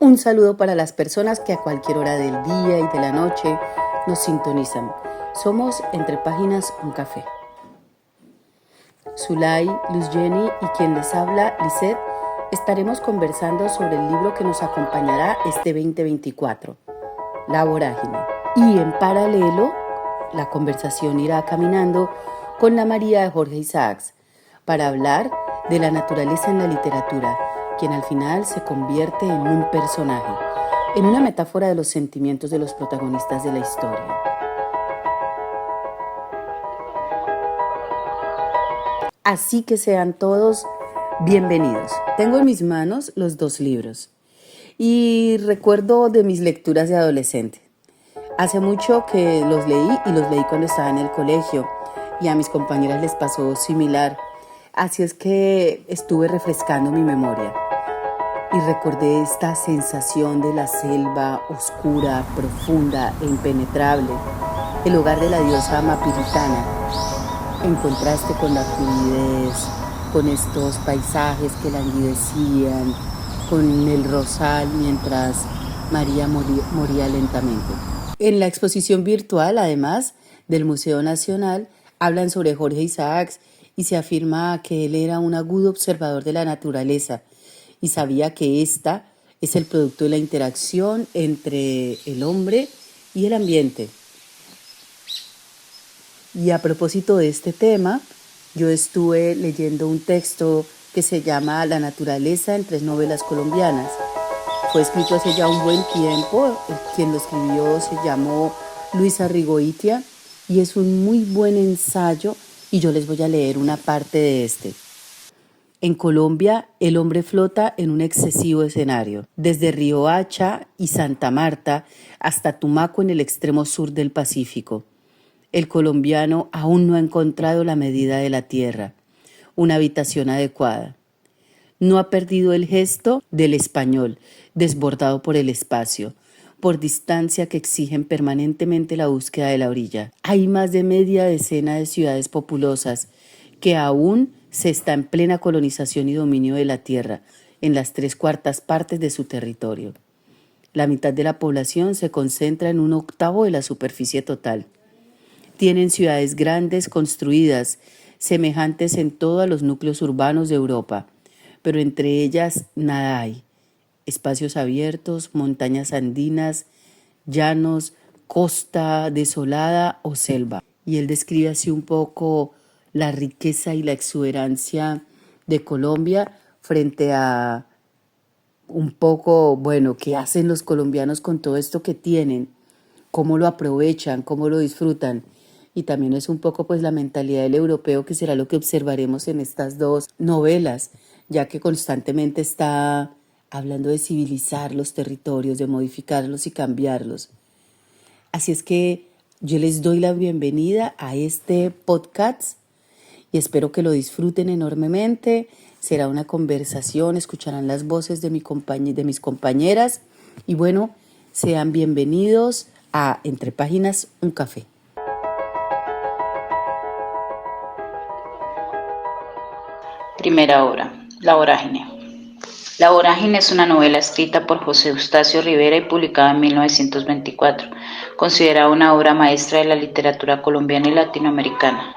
Un saludo para las personas que a cualquier hora del día y de la noche nos sintonizan. Somos Entre Páginas un Café. Zulay, Luz Jenny y quien les habla, Lisette, estaremos conversando sobre el libro que nos acompañará este 2024, La Vorágine. Y en paralelo, la conversación irá caminando con la María de Jorge Isaacs para hablar de la naturaleza en la literatura, quien al final se convierte en un personaje, en una metáfora de los sentimientos de los protagonistas de la historia. Así que sean todos bienvenidos. Tengo en mis manos los dos libros y recuerdo de mis lecturas de adolescente. Hace mucho que los leí y los leí cuando estaba en el colegio y a mis compañeras les pasó similar. Así es que estuve refrescando mi memoria y recordé esta sensación de la selva oscura, profunda e impenetrable, el hogar de la diosa Mapiritana, en contraste con la fluidez, con estos paisajes que languidecían, con el rosal mientras María moría lentamente. En la exposición virtual, además del Museo Nacional, hablan sobre Jorge Isaacs y se afirma que él era un agudo observador de la naturaleza y sabía que esta es el producto de la interacción entre el hombre y el ambiente. Y a propósito de este tema, yo estuve leyendo un texto que se llama La naturaleza en 3 novelas colombianas. Fue escrito hace ya un buen tiempo, quien lo escribió se llamó Luis Arrigoitia y es un muy buen ensayo y yo les voy a leer una parte de este. En Colombia, el hombre flota en un excesivo escenario, desde Riohacha y Santa Marta hasta Tumaco en el extremo sur del Pacífico. El colombiano aún no ha encontrado la medida de la tierra, una habitación adecuada. No ha perdido el gesto del español, desbordado por el espacio, por distancia que exigen permanentemente la búsqueda de la orilla. Hay más de media decena de ciudades populosas que aún se está en plena colonización y dominio de la tierra, en las 3/4 partes de su territorio. La mitad de la población se concentra en 1/8 de la superficie total. Tienen ciudades grandes construidas, semejantes en todo a los núcleos urbanos de Europa, pero entre ellas nada hay. Espacios abiertos, montañas andinas, llanos, costa desolada o selva. Y él describe así un poco la riqueza y la exuberancia de Colombia frente a un poco, qué hacen los colombianos con todo esto que tienen, cómo lo aprovechan, cómo lo disfrutan. Y también es un poco pues la mentalidad del europeo, que será lo que observaremos en estas dos novelas, ya que constantemente está hablando de civilizar los territorios, de modificarlos y cambiarlos. Así es que yo les doy la bienvenida a este podcast y espero que lo disfruten enormemente. Será una conversación, escucharán las voces de mis compañeras y sean bienvenidos a Entre Páginas un Café. Primera obra, La Vorágine. La Vorágine es una novela escrita por José Eustacio Rivera y publicada en 1924, considerada una obra maestra de la literatura colombiana y latinoamericana.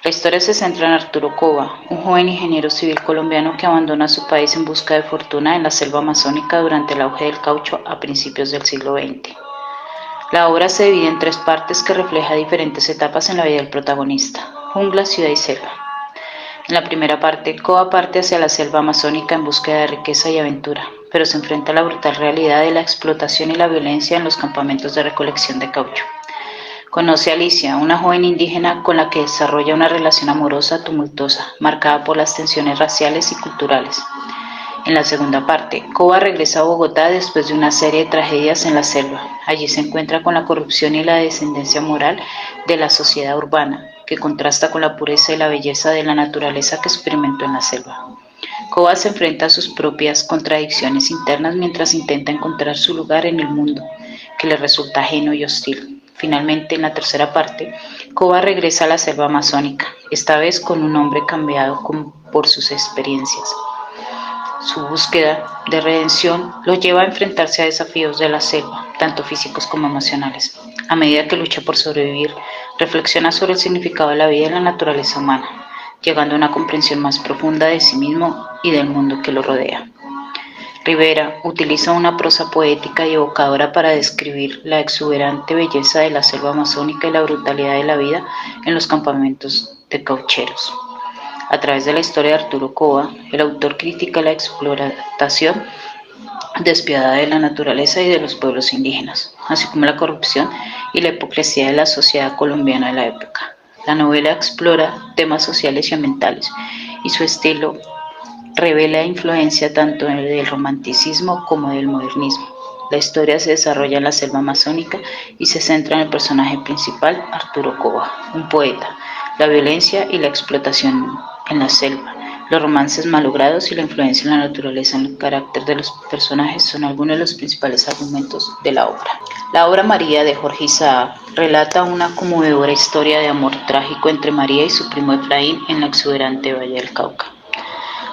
La historia se centra en Arturo Cova, un joven ingeniero civil colombiano que abandona su país en busca de fortuna en la selva amazónica durante el auge del caucho a principios del siglo XX. La obra se divide en 3 partes que refleja diferentes etapas en la vida del protagonista: jungla, ciudad y selva. En la primera parte, Cova parte hacia la selva amazónica en búsqueda de riqueza y aventura, pero se enfrenta a la brutal realidad de la explotación y la violencia en los campamentos de recolección de caucho. Conoce a Alicia, una joven indígena con la que desarrolla una relación amorosa tumultuosa, marcada por las tensiones raciales y culturales. En la segunda parte, Cova regresa a Bogotá después de una serie de tragedias en la selva. Allí se encuentra con la corrupción y la descendencia moral de la sociedad urbana, que contrasta con la pureza y la belleza de la naturaleza que experimentó en la selva. Cova se enfrenta a sus propias contradicciones internas mientras intenta encontrar su lugar en el mundo, que le resulta ajeno y hostil. Finalmente, en la tercera parte, Cova regresa a la selva amazónica, esta vez con un hombre cambiado por sus experiencias. Su búsqueda de redención lo lleva a enfrentarse a desafíos de la selva, tanto físicos como emocionales. A medida que lucha por sobrevivir, reflexiona sobre el significado de la vida y la naturaleza humana, llegando a una comprensión más profunda de sí mismo y del mundo que lo rodea. Rivera utiliza una prosa poética y evocadora para describir la exuberante belleza de la selva amazónica y la brutalidad de la vida en los campamentos de caucheros. A través de la historia de Arturo Cova, el autor critica la explotación despiadada de la naturaleza y de los pueblos indígenas, así como la corrupción y la hipocresía de la sociedad colombiana de la época. La novela explora temas sociales y ambientales, y su estilo revela influencia tanto del romanticismo como del modernismo. La historia se desarrolla en la selva amazónica y se centra en el personaje principal, Arturo Cova, un poeta, la violencia y la explotación en la selva, los romances malogrados y la influencia en la naturaleza en el carácter de los personajes son algunos de los principales argumentos de la obra. La obra María de Jorge Isaac relata una conmovedora historia de amor trágico entre María y su primo Efraín en la exuberante Valle del Cauca.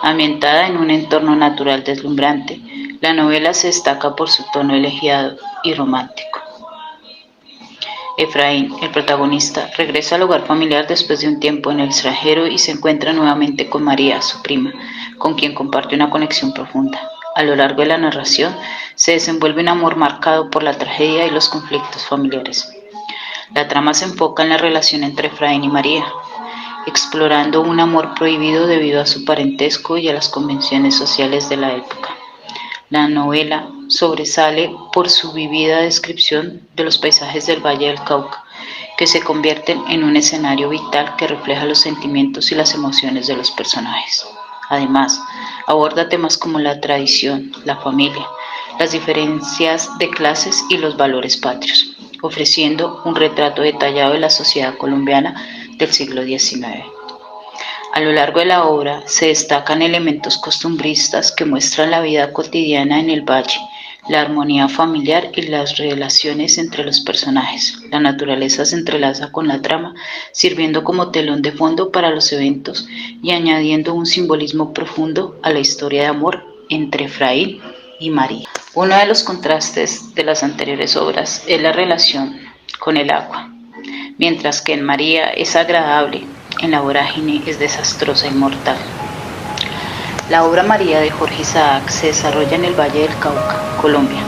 Ambientada en un entorno natural deslumbrante, la novela se destaca por su tono elegiado y romántico. Efraín, el protagonista, regresa al hogar familiar después de un tiempo en el extranjero y se encuentra nuevamente con María, su prima, con quien comparte una conexión profunda. A lo largo de la narración se desenvuelve un amor marcado por la tragedia y los conflictos familiares. La trama se enfoca en la relación entre Efraín y María, explorando un amor prohibido debido a su parentesco y a las convenciones sociales de la época. La novela sobresale por su vívida descripción de los paisajes del Valle del Cauca, que se convierten en un escenario vital que refleja los sentimientos y las emociones de los personajes. Además, aborda temas como la tradición, la familia, las diferencias de clases y los valores patrios, ofreciendo un retrato detallado de la sociedad colombiana del siglo XIX. A lo largo de la obra se destacan elementos costumbristas que muestran la vida cotidiana en el valle, la armonía familiar y las relaciones entre los personajes. La naturaleza se entrelaza con la trama, sirviendo como telón de fondo para los eventos y añadiendo un simbolismo profundo a la historia de amor entre Efraín y María. Uno de los contrastes de las anteriores obras es la relación con el agua. Mientras que en María es agradable, en la vorágine es desastrosa y mortal. La obra María de Jorge Isaac se desarrolla en el Valle del Cauca, Colombia.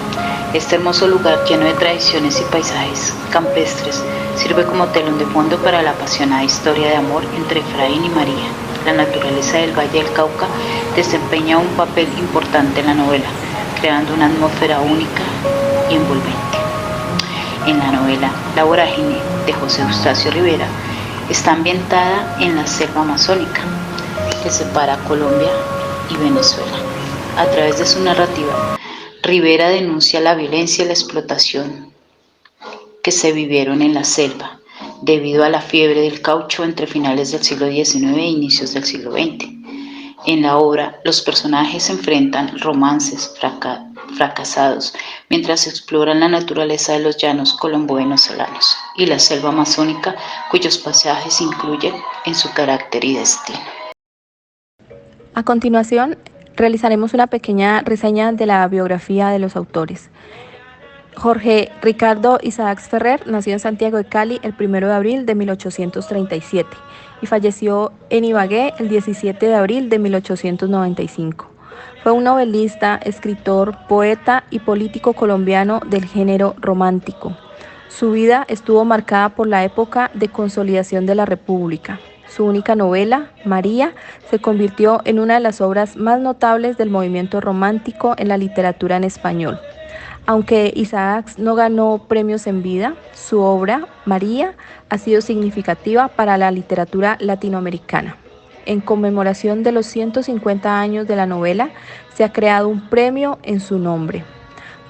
Este hermoso lugar lleno de tradiciones y paisajes campestres sirve como telón de fondo para la apasionada historia de amor entre Efraín y María. La naturaleza del Valle del Cauca desempeña un papel importante en la novela, creando una atmósfera única y envolvente. En la novela La vorágine de José Eustacio Rivera está ambientada en la selva amazónica que separa Colombia y Venezuela. A través de su narrativa, Rivera denuncia la violencia y la explotación que se vivieron en la selva debido a la fiebre del caucho entre finales del siglo XIX e inicios del siglo XX. En la obra, los personajes enfrentan romances fracasados mientras exploran la naturaleza de los llanos colombo-venezolanos y la selva amazónica, cuyos pasajes incluyen en su carácter y destino. A continuación, realizaremos una pequeña reseña de la biografía de los autores. Jorge Ricardo Isaac Ferrer nació en Santiago de Cali el 1 de abril de 1837 y falleció en Ibagué el 17 de abril de 1895. Fue un novelista, escritor, poeta y político colombiano del género romántico. Su vida estuvo marcada por la época de consolidación de la República. Su única novela, María, se convirtió en una de las obras más notables del movimiento romántico en la literatura en español. Aunque Isaac no ganó premios en vida, su obra, María, ha sido significativa para la literatura latinoamericana. En conmemoración de los 150 años de la novela, se ha creado un premio en su nombre.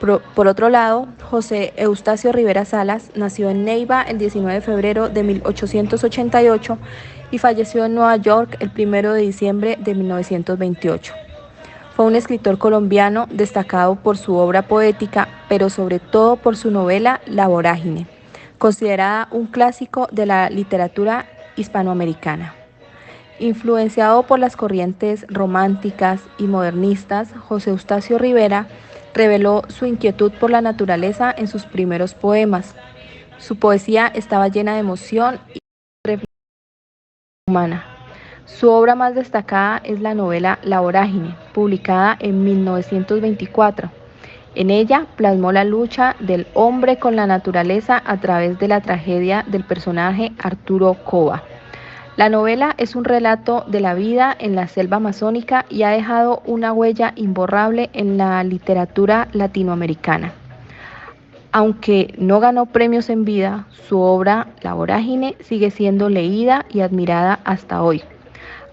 Por otro lado, José Eustacio Rivera Salas nació en Neiva el 19 de febrero de 1888 y falleció en Nueva York el 1 de diciembre de 1928. Fue un escritor colombiano destacado por su obra poética, pero sobre todo por su novela La vorágine, considerada un clásico de la literatura hispanoamericana. Influenciado por las corrientes románticas y modernistas, José Eustacio Rivera reveló su inquietud por la naturaleza en sus primeros poemas. Su poesía estaba llena de emoción y reflexión humana. Su obra más destacada es la novela La Vorágine, publicada en 1924. En ella plasmó la lucha del hombre con la naturaleza a través de la tragedia del personaje Arturo Cova. La novela es un relato de la vida en la selva amazónica y ha dejado una huella imborrable en la literatura latinoamericana. Aunque no ganó premios en vida, su obra La Vorágine sigue siendo leída y admirada hasta hoy.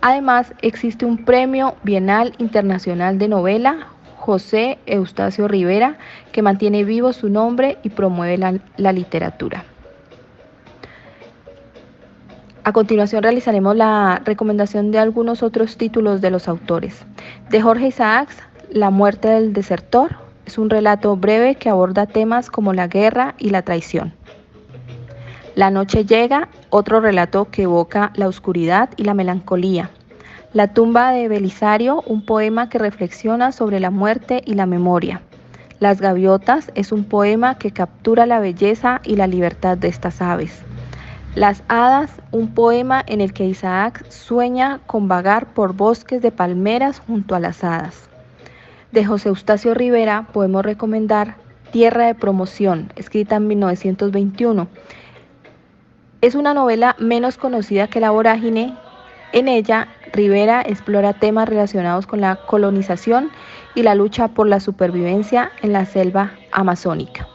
Además, existe un premio Bienal Internacional de Novela, José Eustacio Rivera, que mantiene vivo su nombre y promueve la literatura. A continuación realizaremos la recomendación de algunos otros títulos de los autores. De Jorge Isaacs, La muerte del desertor, es un relato breve que aborda temas como la guerra y la traición. La noche llega, otro relato que evoca la oscuridad y la melancolía. La tumba de Belisario, un poema que reflexiona sobre la muerte y la memoria. Las gaviotas es un poema que captura la belleza y la libertad de estas aves. Las hadas, un poema en el que Isaac sueña con vagar por bosques de palmeras junto a las hadas. De José Eustacio Rivera podemos recomendar Tierra de Promoción, escrita en 1921. Es una novela menos conocida que La Vorágine. En ella, Rivera explora temas relacionados con la colonización y la lucha por la supervivencia en la selva amazónica.